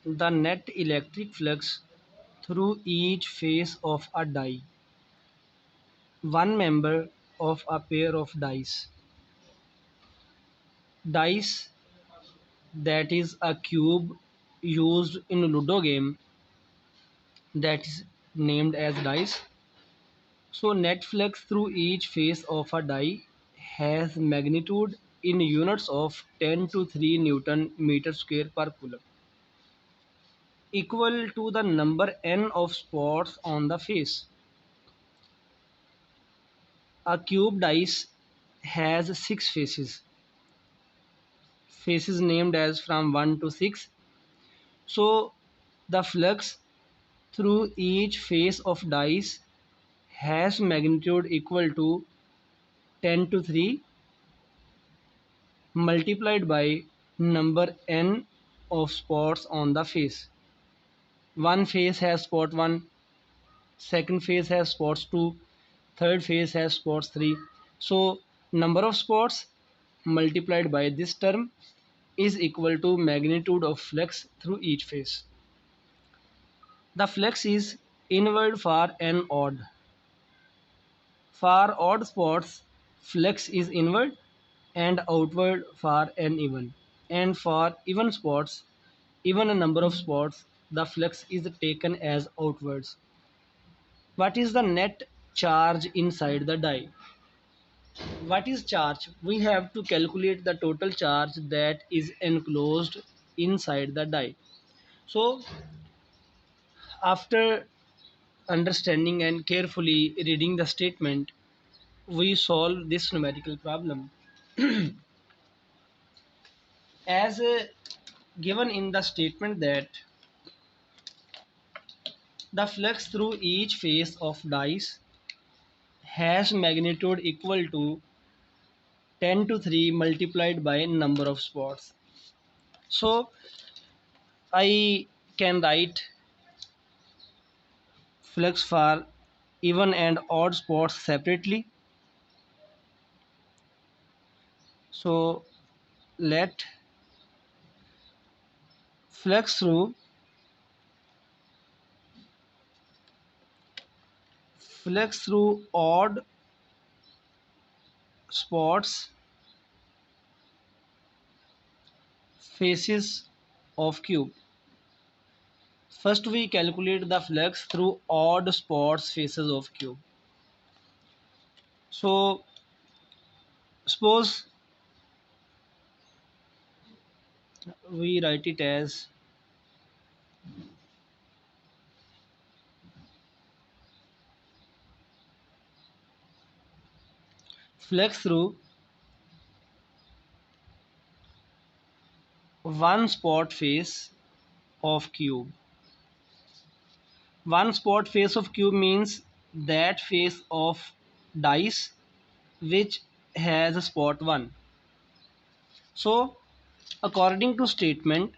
the net electric flux through each face of a die, one member of a pair of dice. Dice, that is a cube used in Ludo game, that is named as dice. So net flux through each face of a die has magnitude in units of 10 to 3 Newton meter square per coulomb, equal to the number n of spots on the face. A cube dice has 6 faces, faces named as from 1 to 6. So the flux through each face of dice has magnitude equal to 10 to 3 multiplied by number n of spots on the face. One face has spot 1, second face has spots 2, third face has spots 3. So number of spots multiplied by this term is equal to magnitude of flux through each face. The flux is inward for n odd. For odd spots, flux is inward and outward for n even. And for even spots, even a number of spots, the flux is taken as outwards. What is the net charge inside the die? What is charge? We have to calculate the total charge that is enclosed inside the die. So after understanding and carefully reading the statement, we solve this numerical problem. As given in the statement that the flux through each face of dice has magnitude equal to 10 to 3 multiplied by number of spots. So I can write flux for even and odd spots separately. So let flux through odd spots faces of cube. First we calculate the flux through odd spots faces of cube. So suppose we write it as flux through one spot face of cube. One spot face of cube means that face of dice which has a spot 1. So according to statement,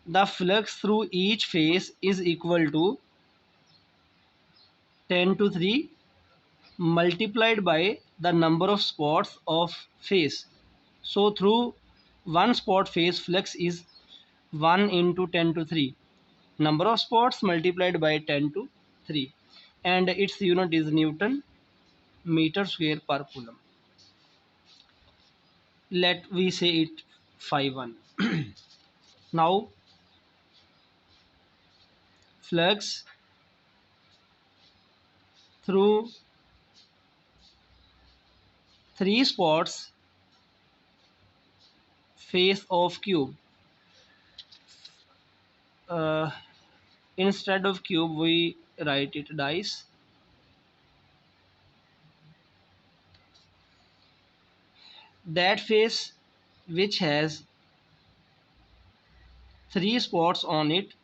the flux through each face is equal to 10 to 3 multiplied by the number of spots of face. So through one spot face, flux is 1 into 10 to 3. Number of spots multiplied by 10 to 3. And its unit is Newton meter square per coulomb. Let we say it phi 1. Now flux through 3 spots face of cube. Uh, Instead of cube we write it dice. That face which has 3 spots on it,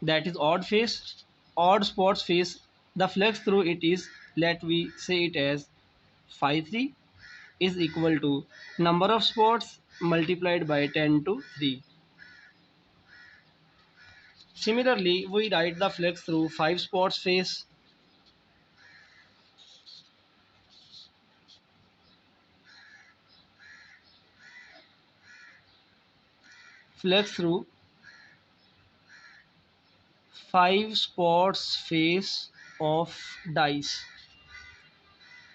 that is odd face. Odd spots face, the flux through it is, let we say it as phi 3 is equal to number of spots multiplied by 10 to 3. Similarly, we write the flux through 5 spots face. Flux through 5 spots face of dice.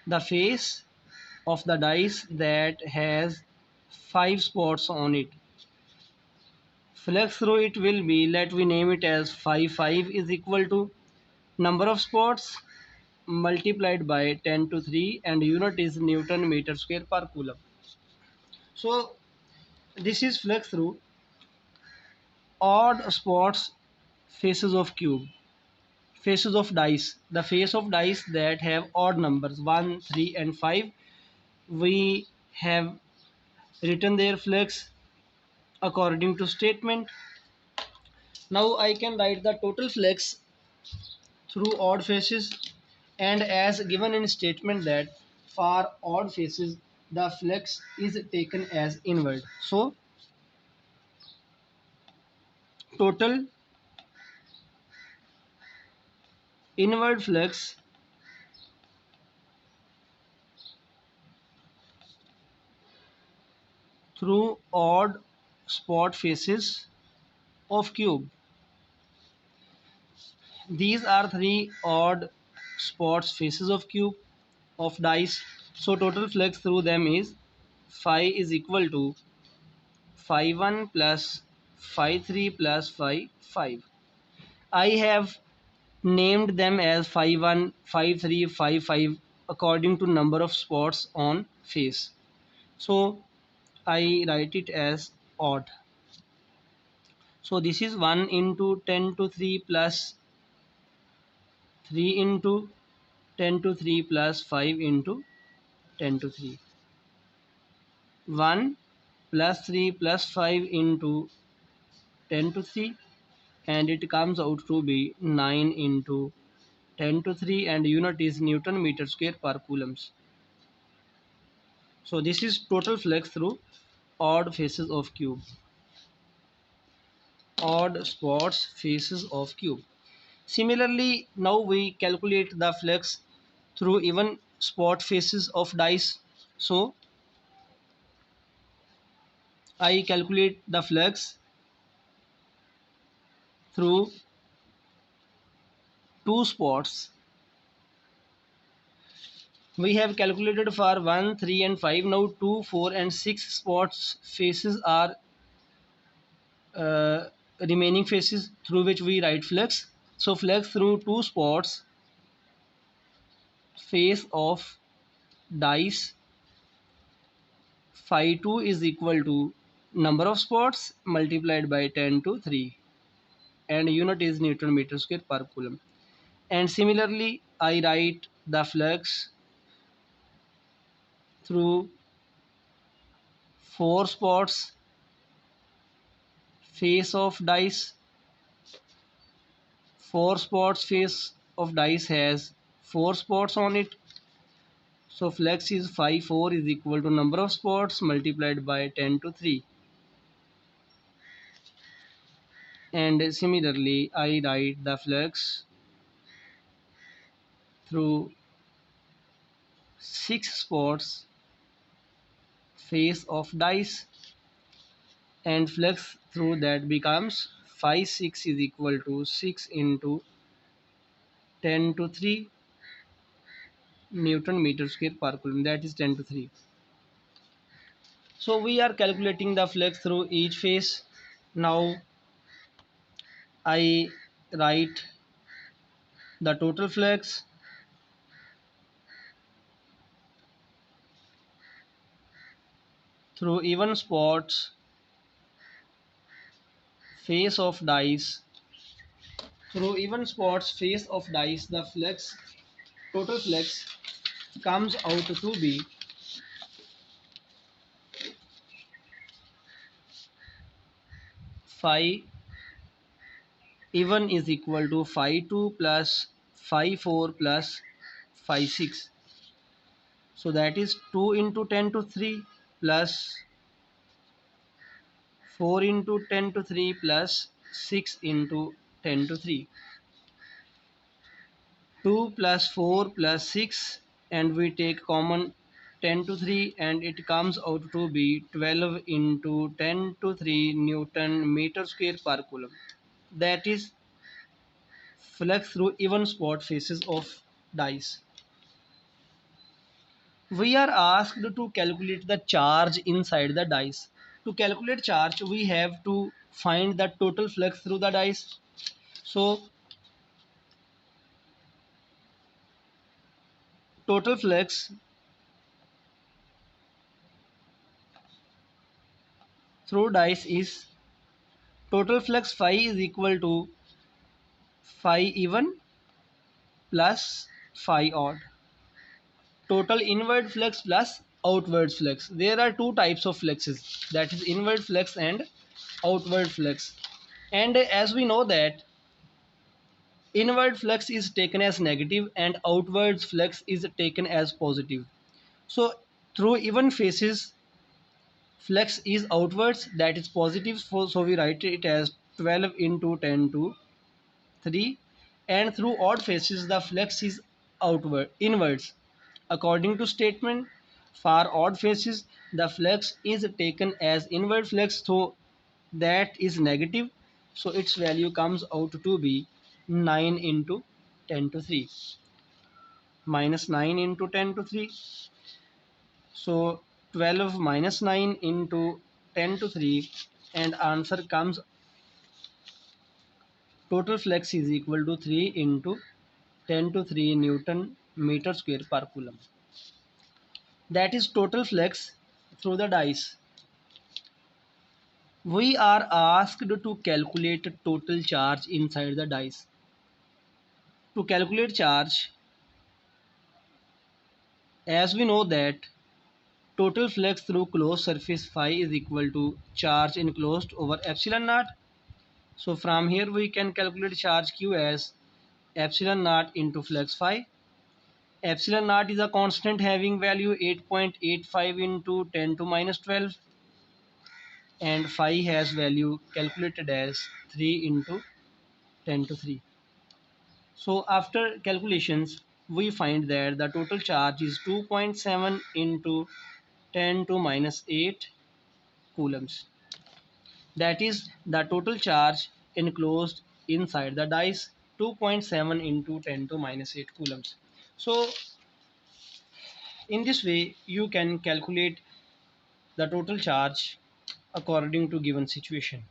The face of the dice that has 5 spots on it. Flex through it will be, let we name it as 5. 5 is equal to number of spots multiplied by 10 to 3 and unit is Newton meter square per coulomb. So this is flex through odd spots faces of cube, faces of dice, the face of dice that have odd numbers 1, 3 and 5. We have written their flex according to statement. Now I can write the total flex through odd faces, and as given in statement that for odd faces the flex is taken as inward. So total inward flex through odd spot faces of cube. These are three odd spots faces of cube of dice. So total flex through them is phi is equal to phi 1 plus phi 3 plus phi 5. I have named them as phi 1, phi 3, phi 5 according to number of spots on face. So I write it as odd. So this is 1 into 10 to 3 plus 3 into 10 to 3 plus 5 into 10 to 3. 1 plus 3 plus 5 into 10 to 3, and it comes out to be 9 into 10 to 3 and unit is Newton meter square per coulombs. So this is total flex through odd faces of cube, odd spots faces of cube. Similarly, now we calculate the flex through even spot faces of dice. So I calculate the flex through two spots. We have calculated for 1, 3 and 5. Now 2, 4 and 6 spots faces are uh, remaining faces through which we write flex. So flex through two spots face of dice phi 2 is equal to number of spots multiplied by 10 to 3 and unit is Newton meter square per coulomb. And similarly I write the flex through four spots face of dice. Four spots face of dice has four spots on it. So flex is phi 4 is equal to number of spots multiplied by 10 to 3. And similarly I write the flex through six spots face of dice, and flex through that becomes phi 6 is equal to 6 into 10 to 3 Newton meter square per coulomb, that is 10 to 3. So we are calculating the flex through each face. Now I write the total flex through even spots face of dice. Through even spots face of dice, the flex total flex comes out to be phi even is equal to phi 2 plus phi 4 plus phi 6. So that is 2 into 10 to 3 plus 4 into 10 to 3 plus 6 into 10 to 3. 2 plus 4 plus 6, and we take common 10 to 3 and it comes out to be 12 into 10 to 3 Newton meter square per coulomb. That is flux through even spot faces of dice. We are asked to calculate the charge inside the dice. To calculate charge, we have to find the total flux through the dice. So, total flux through dice is total flux phi is equal to phi even plus phi odd. Total inward flux plus outward flux. There are two types of fluxes, that is inward flux and outward flux. And as we know that inward flux is taken as negative and outward flux is taken as positive. So through even faces flux is outwards, that is positive, so we write it as 12 into 10 to 3, and through odd faces the flux is inwards. According to statement, for odd faces the flux is taken as inward flux, so that is negative, so its value comes out to be 9 into 10 to 3 minus 9 into 10 to 3. So 12 minus 9 into 10 to 3, and answer comes total flux is equal to 3 into 10 to 3 Newton meter square per coulomb. That is total flux through the dice. We are asked to calculate total charge inside the dice. To calculate charge, as we know that total flux through closed surface phi is equal to charge enclosed over epsilon naught. So from here we can calculate charge Q as epsilon naught into flux phi. Epsilon naught is a constant having value 8.85 into 10 to minus 12, and phi has value calculated as 3 into 10 to 3. So after calculations we find that the total charge is 2.7 into 10 to minus 8 coulombs. That is the total charge enclosed inside the dice, 2.7 into 10 to minus 8 coulombs. So in this way you can calculate the total charge according to given situation.